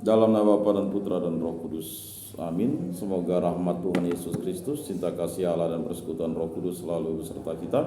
Dalam nama Bapa dan Putra dan Roh Kudus. Amin. Semoga rahmat Tuhan Yesus Kristus, cinta kasih Allah dan persekutuan Roh Kudus selalu beserta kita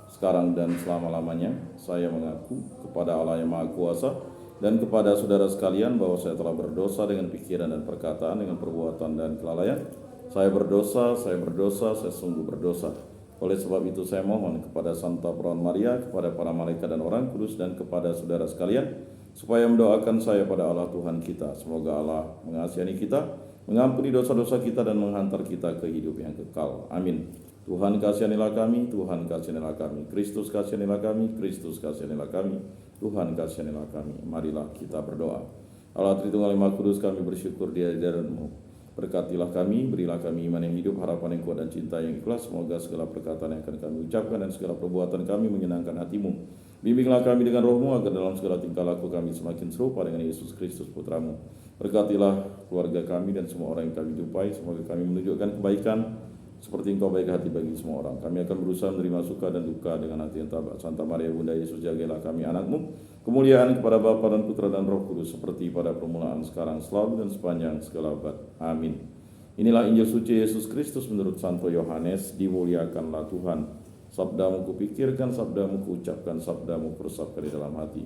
sekarang dan selama-lamanya. Saya mengaku kepada Allah yang Maha Kuasa dan kepada saudara sekalian bahwa saya telah berdosa dengan pikiran dan perkataan, dengan perbuatan dan kelalaian. Saya berdosa, saya sungguh berdosa. Oleh sebab itu saya mohon kepada Santa Perawan Maria, kepada para malaikat dan orang kudus, dan kepada saudara sekalian, supaya mendoakan saya pada Allah Tuhan kita. Semoga Allah mengasihani kita, mengampuni dosa-dosa kita, dan menghantar kita ke hidup yang kekal. Amin. Tuhan kasihanilah kami, Tuhan kasihanilah kami. Kristus kasihanilah kami, Kristus kasihanilah kami. Tuhan kasihanilah kami. Marilah kita berdoa. Allah Tritunggal Maha Kudus, kami bersyukur di hadirat-Mu. Berkatilah kami, berilah kami iman yang hidup, harapan yang kuat, dan cinta yang ikhlas. Semoga segala perkataan yang akan kami ucapkan dan segala perbuatan kami menyenangkan hati-Mu. Bimbinglah kami dengan Roh-Mu agar dalam segala tingkah laku kami semakin serupa dengan Yesus Kristus Putra-Mu. Berkatilah keluarga kami dan semua orang yang kami jumpai. Semoga kami menunjukkan kebaikan seperti Engkau baik hati bagi semua orang. Kami akan berusaha menerima suka dan duka dengan hati yang tabah. Santa Maria Bunda Yesus, jagalah kami anak-Mu. Kemuliaan kepada Bapa dan Putra dan Roh Kudus seperti pada permulaan, sekarang, selalu, dan sepanjang segala abad. Amin. Inilah Injil suci Yesus Kristus menurut Santo Yohanes. Dimuliakanlah Tuhan. Sabdamu kupikirkan, sabdamu kuucapkan, sabdamu kuresapkan di dalam hati.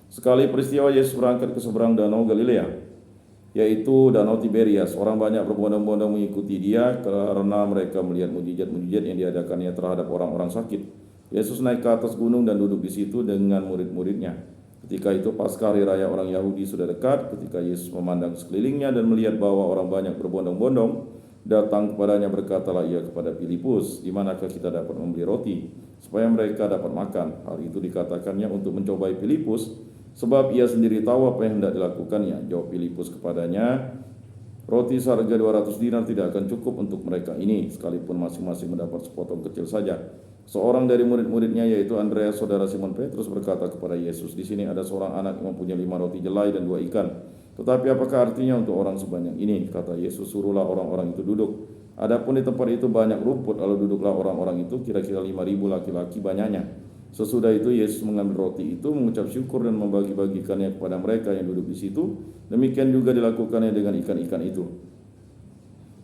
Sekali peristiwa Yesus berangkat ke seberang danau Galilea, yaitu danau Tiberias. Orang banyak berbondong-bondong mengikuti dia karena mereka melihat mujizat-mujizat yang diadakannya terhadap orang-orang sakit. Yesus naik ke atas gunung dan duduk di situ dengan murid-muridnya. Ketika itu Paskah, hari raya orang Yahudi, sudah dekat. Ketika Yesus memandang sekelilingnya dan melihat bahwa orang banyak berbondong-bondong datang kepadanya, berkatalah ia kepada Filipus, "Di manakah kita dapat membeli roti supaya mereka dapat makan?" Hal itu dikatakannya untuk mencobai Filipus, sebab ia sendiri tahu apa yang hendak dilakukannya. Jawab Filipus kepadanya, "Roti seharga 200 dinar tidak akan cukup untuk mereka ini, sekalipun masing-masing mendapat sepotong kecil saja." Seorang dari murid-muridnya, yaitu Andreas saudara Simon Petrus, berkata kepada Yesus, "Di sini ada seorang anak yang mempunyai 5 roti jelai dan 2 ikan. Tetapi apakah artinya untuk orang sebanyak ini?" Kata Yesus, "Suruhlah orang-orang itu duduk." Adapun di tempat itu banyak rumput, lalu duduklah orang-orang itu, kira-kira 5.000 laki-laki banyaknya. Sesudah itu Yesus mengambil roti itu, mengucap syukur dan membagi-bagikannya kepada mereka yang duduk di situ. Demikian juga dilakukannya dengan ikan-ikan itu,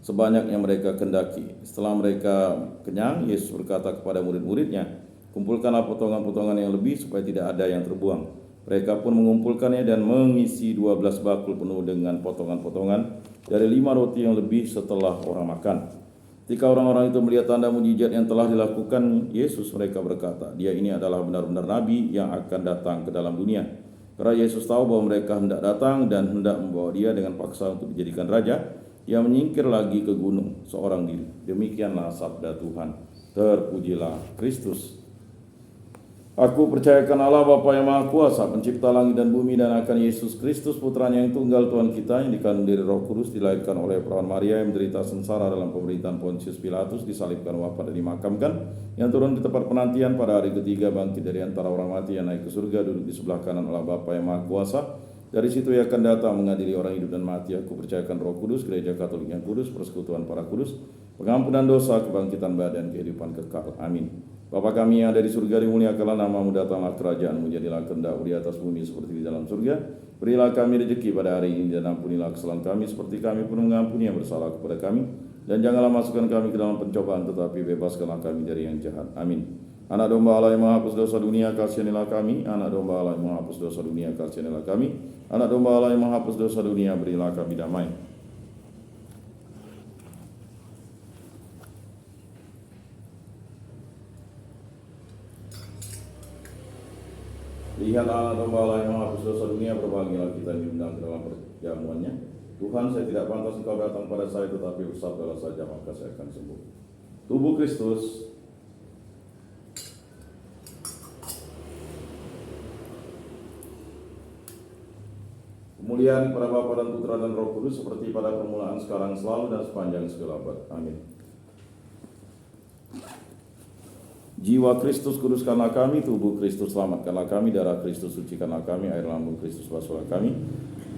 sebanyak yang mereka kendaki. Setelah mereka kenyang, Yesus berkata kepada murid-muridnya, "Kumpulkanlah potongan-potongan yang lebih supaya tidak ada yang terbuang." Mereka pun mengumpulkannya dan mengisi 12 bakul penuh dengan potongan-potongan dari 5 roti yang lebih setelah orang makan. Ketika orang-orang itu melihat tanda mujizat yang telah dilakukan Yesus, mereka berkata, "Dia ini adalah benar-benar nabi yang akan datang ke dalam dunia." Karena Yesus tahu bahwa mereka hendak datang dan hendak membawa dia dengan paksa untuk dijadikan raja, ia menyingkir lagi ke gunung seorang diri. Demikianlah sabda Tuhan. Terpujilah Kristus. Aku percayakan Allah Bapa yang Maha Kuasa, pencipta langit dan bumi, dan akan Yesus Kristus Putranya yang tunggal Tuhan kita, yang dikandung dari Roh Kudus, dilahirkan oleh Perawan Maria, yang menderita sengsara dalam pemerintahan Pontius Pilatus, disalibkan, wafat, dan dimakamkan, yang turun di tempat penantian, pada hari ketiga bangkit dari antara orang mati, yang naik ke surga, duduk di sebelah kanan Allah Bapa yang Maha Kuasa. Dari situ ia akan datang mengadili orang hidup dan mati. Aku percayakan Roh Kudus, Gereja Katolik yang kudus, persekutuan para kudus, pengampunan dosa, kebangkitan badan, kehidupan kekal. Amin. Bapa kami yang ada di surga, dimuliakanlah namamu, datanglah kerajaanmu, jadilah kehendak-mu di atas bumi seperti di dalam surga. Berilah kami rezeki pada hari ini, dan ampunilah kesalahan kami seperti kami pun mengampuni yang bersalah kepada kami. Dan janganlah masukkan kami ke dalam pencobaan, tetapi bebaskanlah kami dari yang jahat. Amin. Anak domba Allah yang menghapus dosa dunia, kasihanilah kami. Anak domba Allah yang menghapus dosa dunia, kasihanilah kami. Anak domba Allah yang menghapus dosa dunia, berilah kami damai. Lihatlah anak domba Allah yang menghapus dosa dunia, berbahagialah kita yang diundang dalam perjamuannya. Tuhan, saya tidak pantas Engkau datang pada saya, tetapi bersabdalah saja, maka saya akan sembuh. Tubuh Kristus. Kemuliaan kepada Bapa dan Putra dan Roh Kudus, seperti pada permulaan, sekarang, selalu, dan sepanjang segala abad. Amin. Jiwa Kristus kuduskanlah kami, tubuh Kristus selamatkanlah kami, darah Kristus sucikanlah kami, air lambung Kristus basuhlah kami,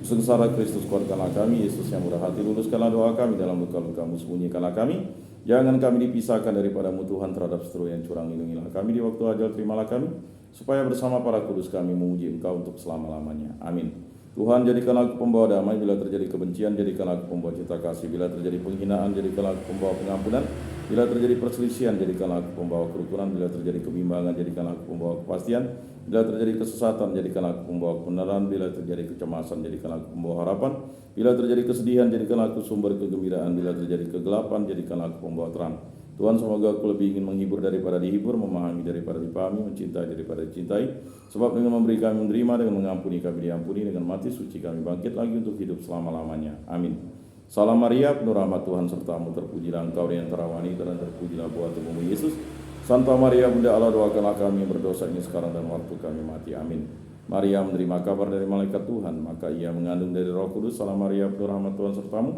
sengsara Kristus kuatkanlah kami. Yesus yang murah hati, luluskanlah doa kami, dalam luka-lukamu sembunyikanlah kami. Jangan kami dipisahkan daripadamu Tuhan, terhadap seteru yang curang, lindungilah kami di waktu ajal, terimalah kami, supaya bersama para kudus kami memuji Engkau untuk selama-lamanya. Amin. Tuhan, jadikanlah aku pembawa damai. Bila terjadi kebencian, jadikanlah aku pembawa cinta kasih. Bila terjadi penghinaan, jadikanlah aku pembawa pengampunan. Bila terjadi perselisihan, jadikanlah aku pembawa kerukunan. Bila terjadi kebimbangan, jadikanlah aku pembawa kepastian. Bila terjadi kesesatan, jadikanlah aku pembawa kebenaran. Bila terjadi kecemasan, jadikanlah aku pembawa harapan. Bila terjadi kesedihan, jadikanlah aku sumber kegembiraan. Bila terjadi kegelapan, jadikanlah aku pembawa terang. Tuhan, semoga aku lebih ingin menghibur daripada dihibur, memahami daripada dipahami, mencintai daripada dicintai. Sebab dengan memberi kami menerima, dengan mengampuni kami diampuni, dengan mati suci kami bangkit lagi untuk hidup selama-lamanya. Amin. Salam Maria, penuh rahmat Tuhan sertamu, terpujilah engkau di antara wanita dan terpujilah buah tubuhmu Yesus. Santa Maria, Bunda Allah, doakanlah kami yang berdosa ini sekarang dan waktu kami mati. Amin. Maria menerima kabar dari malaikat Tuhan, maka ia mengandung dari Roh Kudus. Salam Maria, penuh rahmat Tuhan sertamu,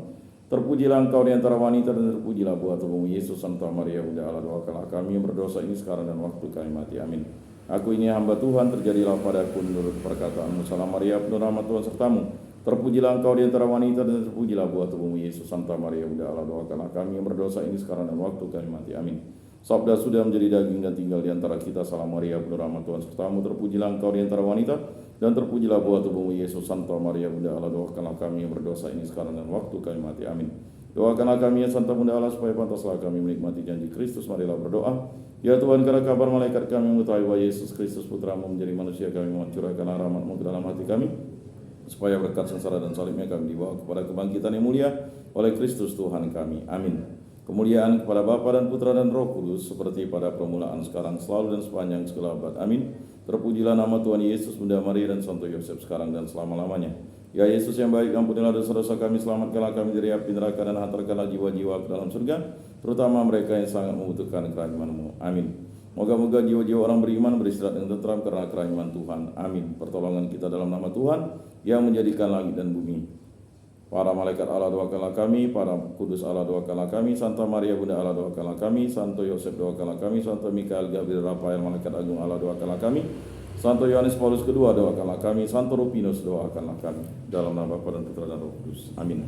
terpujilah engkau di antara wanita dan terpujilah buah tubuhmu Yesus. Santa Maria, Bunda Allah, doakanlah kami yang berdosa ini sekarang dan waktu kami mati. Amin. Aku ini hamba Tuhan, terjadilah padaku menurut perkataanmu. Salam Maria, penuh rahmat Tuhan sertamu, terpujilah engkau di antara wanita dan terpujilah buah tubuhmu Yesus. Santa Maria, Bunda Allah, doakanlah kami yang berdosa ini sekarang dan waktu kami mati. Amin. Sabda sudah menjadi daging dan tinggal di antara kita. Salam Maria, penuh rahmat Tuhan sertamu, terpujilah engkau di antara wanita dan terpujilah buah tubuhmu Yesus. Santa Maria, Bunda Allah, doakanlah kami yang berdosa ini sekarang dan waktu kami mati. Amin. Doakanlah kami ya Santa Bunda Allah, supaya pantaslah kami menikmati janji Kristus. Marilah berdoa. Ya Tuhan, karena kabar malaikat kami mengetahui bahwa Yesus Kristus Putramu menjadi manusia, kami mohon curahkanlah rahmat-Mu ke dalam hati kami, supaya berkat sengsara dan salibnya kami dibawa kepada kebangkitan yang mulia oleh Kristus Tuhan kami. Amin. Kemuliaan kepada Bapa dan Putra dan Roh Kudus, seperti pada permulaan, sekarang, selalu, dan sepanjang segala abad. Amin. Terpujilah nama Tuhan Yesus, Bunda Maria, dan Santo Yosef, sekarang dan selama-lamanya. Ya Yesus yang baik, ampunilah dosa-dosa kami, selamatkanlah kami dari api neraka, dan hantarkanlah jiwa-jiwa ke dalam surga, terutama mereka yang sangat membutuhkan kerahiman-Mu. Amin. Moga-moga jiwa-jiwa orang beriman beristirahat dengan tentram karena kerahiman Tuhan. Amin. Pertolongan kita dalam nama Tuhan yang menjadikan langit dan bumi. Para malaikat Allah, doakanlah kami. Para kudus Allah, doakanlah kami. Santa Maria, Bunda Allah, doakanlah kami. Santo Yosef, doakanlah kami. Santo Mikael, Gabriel, Rafael, malaikat agung Allah, doakanlah kami. Santo Yohanes Paulus II, doakanlah kami. Santo Rufinus, doakanlah kami. Dalam nama Bapa dan Putra dan Roh Kudus. Amin.